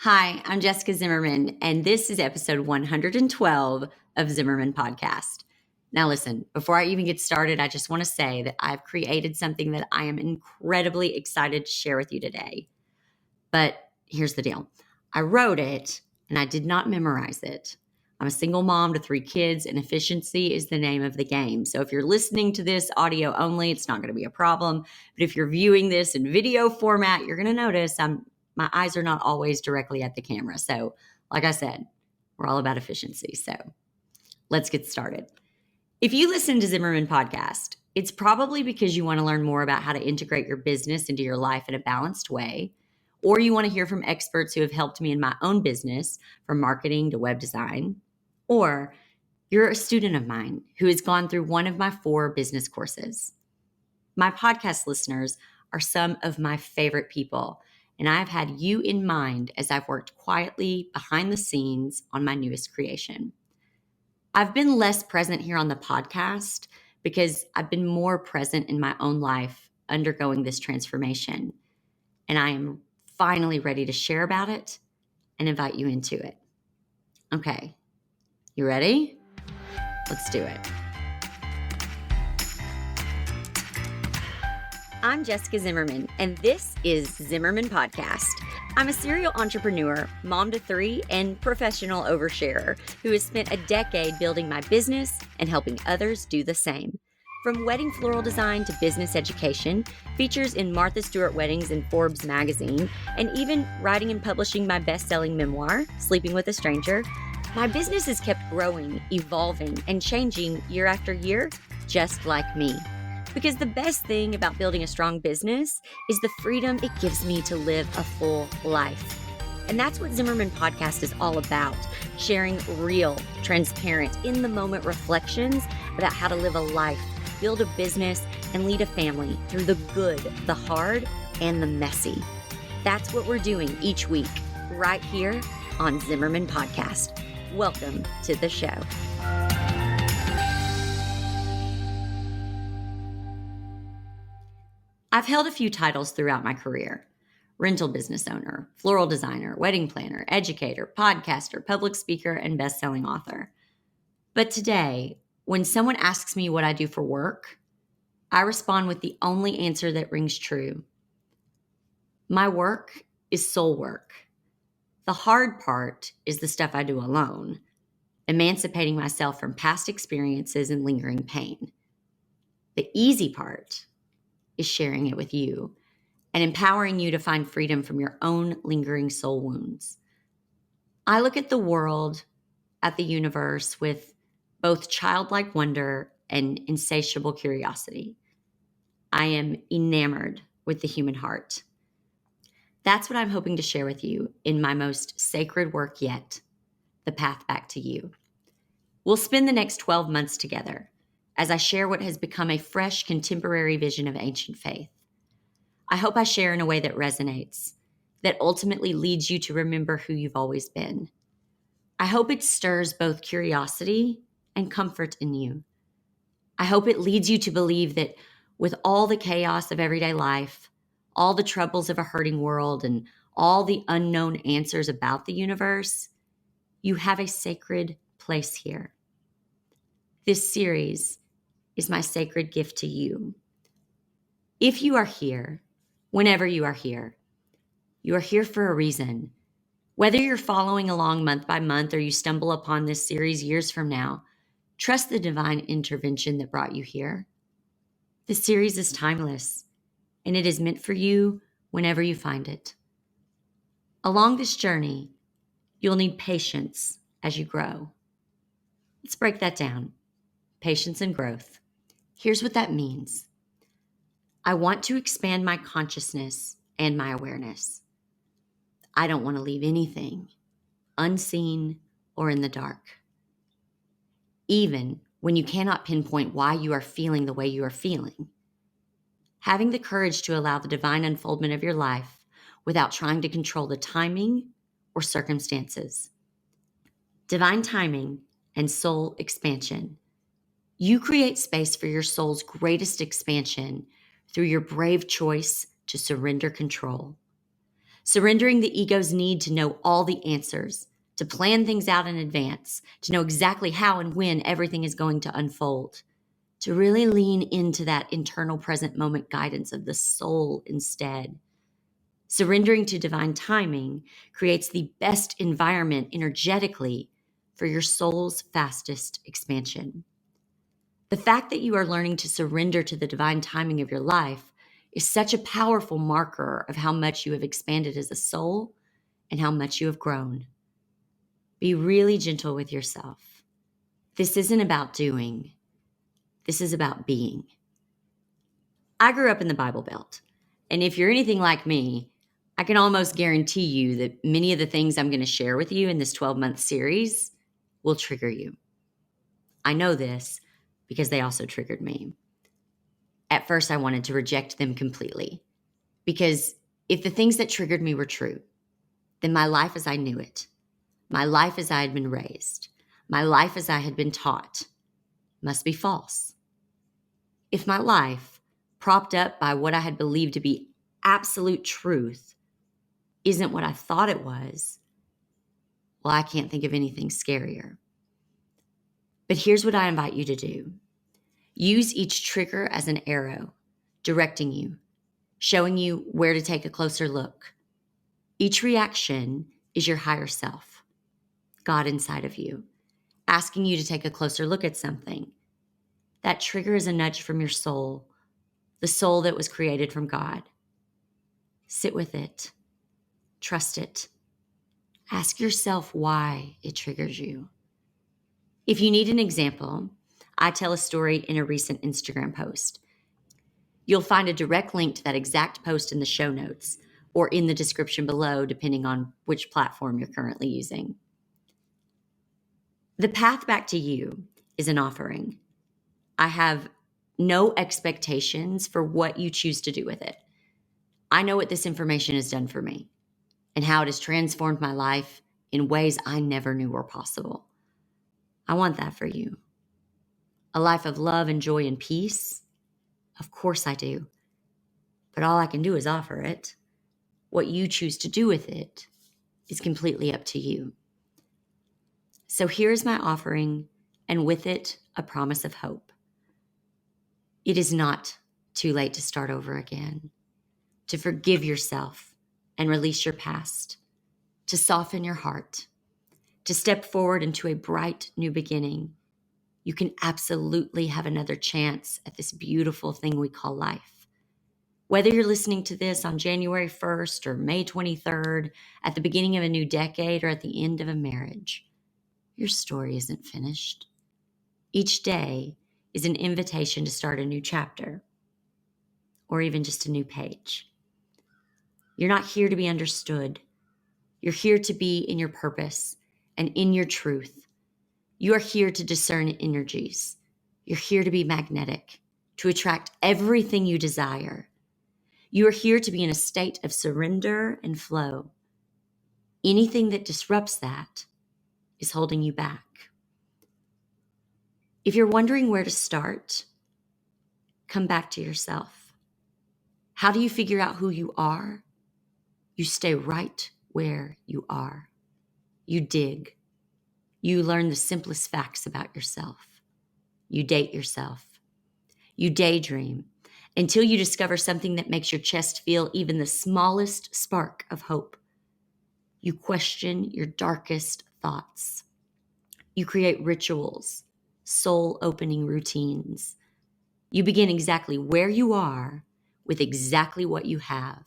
Hi, I'm Jessica Zimmerman, and this is episode 112 of Zimmerman Podcast. Now, listen, before I even get started, I just want to say that I've created something that I am incredibly excited to share with you today. But here's the deal. I wrote it, and I did not memorize it. I'm a single mom to 3 kids, and efficiency is the name of the game. So if you're listening to this audio only, it's not going to be a problem. But if you're viewing this in video format, you're going to notice my eyes are not always directly at the camera. So like I said, we're all about efficiency. So let's get started. If you listen to Zimmerman Podcast, it's probably because you want to learn more about how to integrate your business into your life in a balanced way, or you want to hear from experts who have helped me in my own business, from marketing to web design, or you're a student of mine who has gone through one of my 4 business courses. My podcast listeners are some of my favorite people, and I've had you in mind as I've worked quietly behind the scenes on my newest creation. I've been less present here on the podcast because I've been more present in my own life undergoing this transformation, and I am finally ready to share about it and invite you into it. Okay, you ready? Let's do it. I'm Jessica Zimmerman, and this is Zimmerman Podcast. I'm a serial entrepreneur, mom to 3, and professional oversharer who has spent a decade building my business and helping others do the same. From wedding floral design to business education, features in Martha Stewart Weddings and Forbes magazine, and even writing and publishing my best-selling memoir, Sleeping with a Stranger, my business has kept growing, evolving, and changing year after year, just like me. Because the best thing about building a strong business is the freedom it gives me to live a full life. And that's what Zimmerman Podcast is all about, sharing real, transparent, in-the-moment reflections about how to live a life, build a business, and lead a family through the good, the hard, and the messy. That's what we're doing each week, right here on Zimmerman Podcast. Welcome to the show. I've held a few titles throughout my career: rental business owner, floral designer, wedding planner, educator, podcaster, public speaker, and best-selling author. But today, when someone asks me what I do for work, I respond with the only answer that rings true. My work is soul work. The hard part is the stuff I do alone, emancipating myself from past experiences and lingering pain. The easy part is sharing it with you and empowering you to find freedom from your own lingering soul wounds. I look at the world, at the universe, with both childlike wonder and insatiable curiosity. I am enamored with the human heart. That's what I'm hoping to share with you in my most sacred work yet, The Path Back to You. We'll spend the next 12 months together as I share what has become a fresh, contemporary vision of ancient faith. I hope I share in a way that resonates, that ultimately leads you to remember who you've always been. I hope it stirs both curiosity and comfort in you. I hope it leads you to believe that with all the chaos of everyday life, all the troubles of a hurting world, and all the unknown answers about the universe, you have a sacred place here. This series is my sacred gift to you. If you are here, whenever you are here for a reason. Whether you're following along month by month or you stumble upon this series years from now, trust the divine intervention that brought you here. This series is timeless, and it is meant for you whenever you find it. Along this journey, you'll need patience as you grow. Let's break that down. Patience and growth. Here's what that means. I want to expand my consciousness and my awareness. I don't want to leave anything unseen or in the dark. Even when you cannot pinpoint why you are feeling the way you are feeling. Having the courage to allow the divine unfoldment of your life without trying to control the timing or circumstances. Divine timing and soul expansion. You create space for your soul's greatest expansion through your brave choice to surrender control. Surrendering the ego's need to know all the answers, to plan things out in advance, to know exactly how and when everything is going to unfold, to really lean into that internal present moment guidance of the soul instead. Surrendering to divine timing creates the best environment energetically for your soul's fastest expansion. The fact that you are learning to surrender to the divine timing of your life is such a powerful marker of how much you have expanded as a soul and how much you have grown. Be really gentle with yourself. This isn't about doing. This is about being. I grew up in the Bible Belt, and if you're anything like me, I can almost guarantee you that many of the things I'm going to share with you in this 12-month series will trigger you. I know this because they also triggered me. At first, I wanted to reject them completely because if the things that triggered me were true, then my life as I knew it, my life as I had been raised, my life as I had been taught, must be false. If my life, propped up by what I had believed to be absolute truth, isn't what I thought it was, well, I can't think of anything scarier. But here's what I invite you to do. Use each trigger as an arrow, directing you, showing you where to take a closer look. Each reaction is your higher self, God inside of you, asking you to take a closer look at something. That trigger is a nudge from your soul, the soul that was created from God. Sit with it. Trust it. Ask yourself why it triggers you. If you need an example, I tell a story in a recent Instagram post. You'll find a direct link to that exact post in the show notes or in the description below, depending on which platform you're currently using. The path back to you is an offering. I have no expectations for what you choose to do with it. I know what this information has done for me and how it has transformed my life in ways I never knew were possible. I want that for you. A life of love and joy and peace? Of course I do. But all I can do is offer it. What you choose to do with it is completely up to you. So here's my offering, and with it, a promise of hope. It is not too late to start over again, to forgive yourself and release your past, to soften your heart, to step forward into a bright new beginning. You can absolutely have another chance at this beautiful thing we call life. Whether you're listening to this on January 1st or May 23rd, at the beginning of a new decade or at the end of a marriage, your story isn't finished. Each day is an invitation to start a new chapter or even just a new page. You're not here to be understood. You're here to be in your purpose and in your truth. You are here to discern energies. You're here to be magnetic, to attract everything you desire. You are here to be in a state of surrender and flow. Anything that disrupts that is holding you back. If you're wondering where to start, come back to yourself. How do you figure out who you are? You stay right where you are. You dig. You learn the simplest facts about yourself. You date yourself. You daydream until you discover something that makes your chest feel even the smallest spark of hope. You question your darkest thoughts. You create rituals, soul-opening routines. You begin exactly where you are with exactly what you have.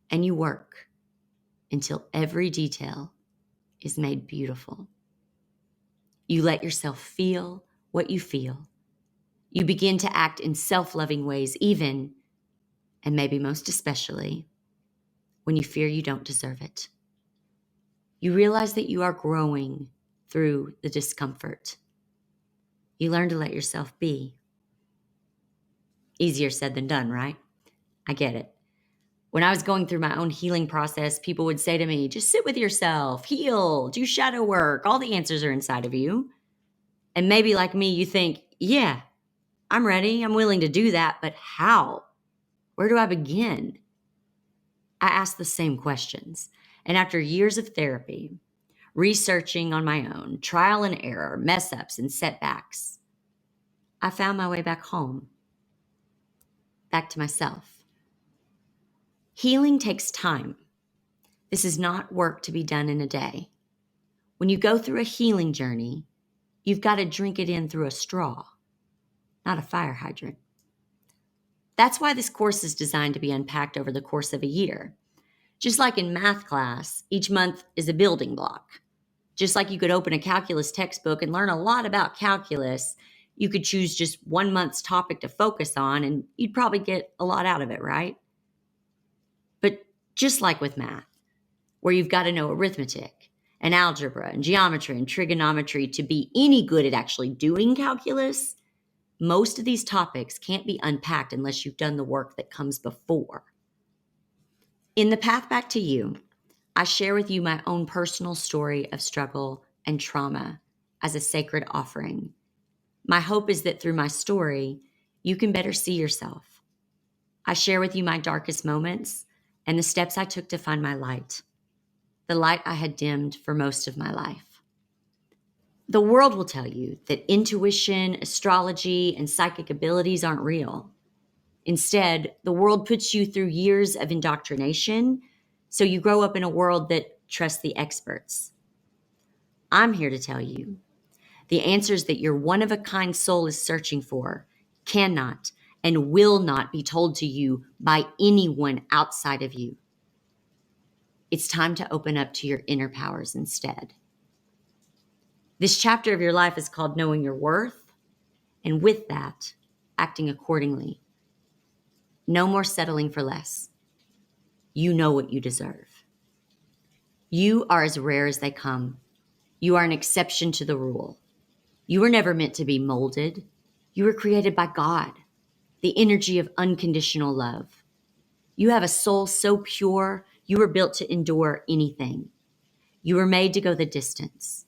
And you work until every detail is made beautiful. You let yourself feel what you feel. You begin to act in self-loving ways, even, and maybe most especially, when you fear you don't deserve it. You realize that you are growing through the discomfort. You learn to let yourself be. Easier said than done, right? I get it. When I was going through my own healing process, people would say to me, just sit with yourself, heal, do shadow work. All the answers are inside of you. And maybe like me, you think, yeah, I'm ready. I'm willing to do that. But how? Where do I begin? I asked the same questions. And after years of therapy, researching on my own, trial and error, mess ups, and setbacks, I found my way back home, back to myself. Healing takes time. This is not work to be done in a day. When you go through a healing journey, you've got to drink it in through a straw, not a fire hydrant. That's why this course is designed to be unpacked over the course of a year. Just like in math class, each month is a building block. Just like you could open a calculus textbook and learn a lot about calculus, you could choose just 1 month's topic to focus on and you'd probably get a lot out of it, right? But just like with math, where you've got to know arithmetic and algebra and geometry and trigonometry to be any good at actually doing calculus, most of these topics can't be unpacked unless you've done the work that comes before. In the Path Back to You, I share with you my own personal story of struggle and trauma as a sacred offering. My hope is that through my story, you can better see yourself. I share with you my darkest moments and the steps I took to find my light, the light I had dimmed for most of my life. The world will tell you that intuition, astrology, and psychic abilities aren't real. Instead, the world puts you through years of indoctrination, so you grow up in a world that trusts the experts. I'm here to tell you the answers that your one-of-a-kind soul is searching for cannot and will not be told to you by anyone outside of you. It's time to open up to your inner powers instead. This chapter of your life is called Knowing Your Worth, and with that, acting accordingly. No more settling for less. You know what you deserve. You are as rare as they come. You are an exception to the rule. You were never meant to be molded. You were created by God, the energy of unconditional love. You have a soul so pure, you were built to endure anything. You were made to go the distance.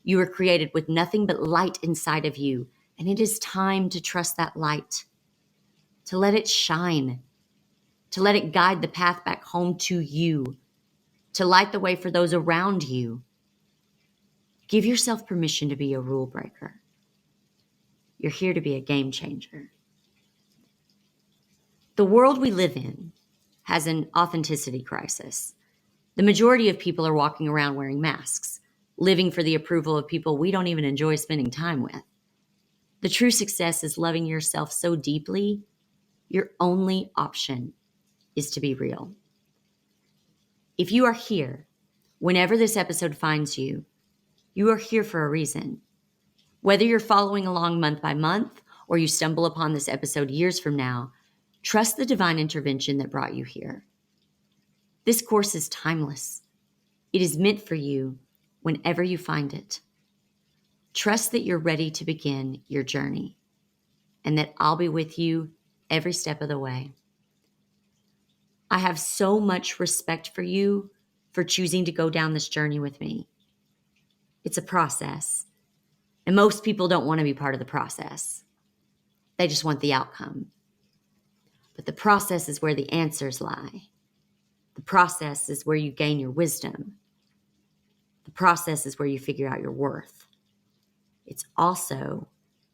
You were created with nothing but light inside of you, and it is time to trust that light, to let it shine, to let it guide the path back home to you, to light the way for those around you. Give yourself permission to be a rule breaker. You're here to be a game changer. The world we live in has an authenticity crisis. The majority of people are walking around wearing masks, living for the approval of people we don't even enjoy spending time with. The true success is loving yourself so deeply, your only option is to be real. If you are here, whenever this episode finds you, you are here for a reason. Whether you're following along month by month or you stumble upon this episode years from now, trust the divine intervention that brought you here. This course is timeless. It is meant for you whenever you find it. Trust that you're ready to begin your journey and that I'll be with you every step of the way. I have so much respect for you for choosing to go down this journey with me. It's a process, and most people don't want to be part of the process. They just want the outcome. But the process is where the answers lie. The process is where you gain your wisdom. The process is where you figure out your worth. It's also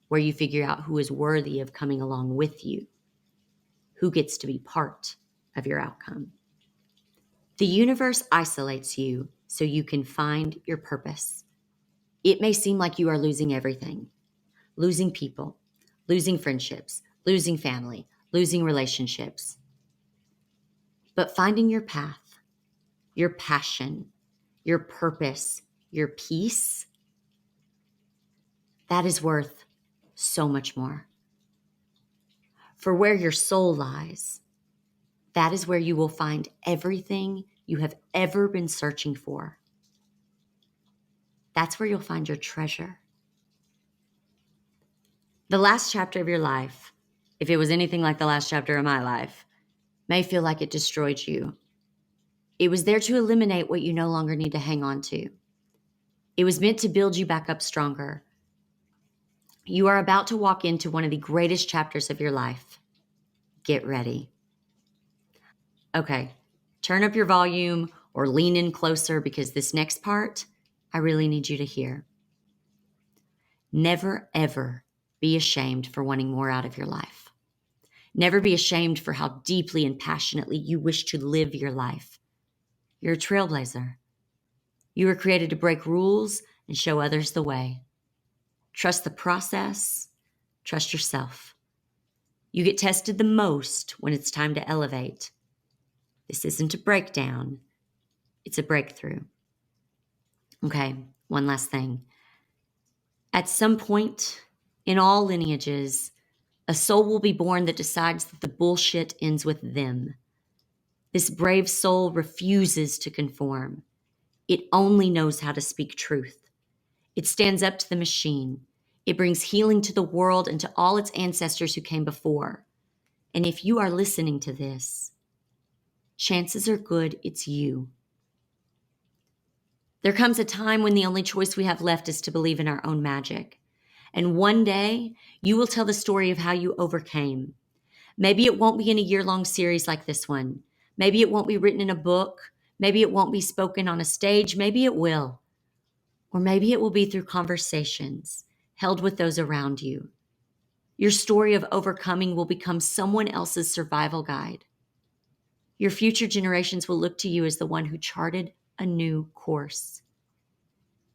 where you figure out who is worthy of coming along with you, who gets to be part of your outcome. The universe isolates you so you can find your purpose. It may seem like you are losing everything, losing people, losing friendships, losing family, losing relationships. But finding your path, your passion, your purpose, your peace, that is worth so much more. For where your soul lies, that is where you will find everything you have ever been searching for. That's where you'll find your treasure. The last chapter of your life, if it was anything like the last chapter of my life, may feel like it destroyed you. It was there to eliminate what you no longer need to hang on to. It was meant to build you back up stronger. You are about to walk into one of the greatest chapters of your life. Get ready. Okay, Turn up your volume or lean in closer because this next part, I really need you to hear. Never, ever be ashamed for wanting more out of your life. Never be ashamed for how deeply and passionately you wish to live your life. You're a trailblazer. You were created to break rules and show others the way. Trust the process. Trust yourself. You get tested the most when it's time to elevate. This isn't a breakdown. It's a breakthrough. Okay, one last thing. At some point in all lineages, a soul will be born that decides that the bullshit ends with them. This brave soul refuses to conform. It only knows how to speak truth. It stands up to the machine. It brings healing to the world and to all its ancestors who came before. And if you are listening to this, chances are good it's you. There comes a time when the only choice we have left is to believe in our own magic. And one day, you will tell the story of how you overcame. Maybe it won't be in a year-long series like this one. Maybe it won't be written in a book. Maybe it won't be spoken on a stage. Maybe it will. Or maybe it will be through conversations held with those around you. Your story of overcoming will become someone else's survival guide. Your future generations will look to you as the one who charted a new course.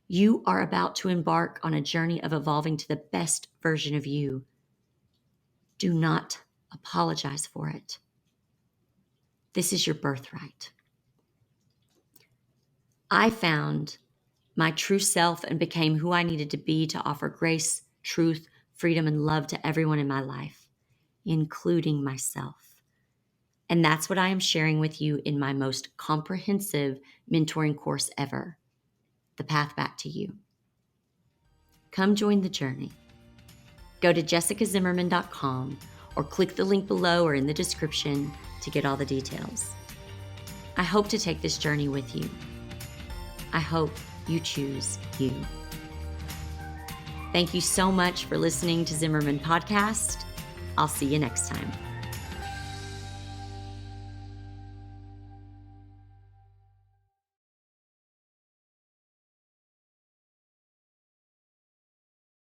You are about to embark on a journey of evolving to the best version of you. Do not apologize for it. This is your birthright. I found my true self and became who I needed to be to offer grace, truth, freedom, and love to everyone in my life, including myself. And that's what I am sharing with you in my most comprehensive mentoring course ever, The Path Back to You. Come join the journey. Go to jessicazimmerman.com or click the link below or in the description to get all the details. I hope to take this journey with you. I hope you choose you. Thank you so much for listening to Zimmerman Podcast. I'll see you next time.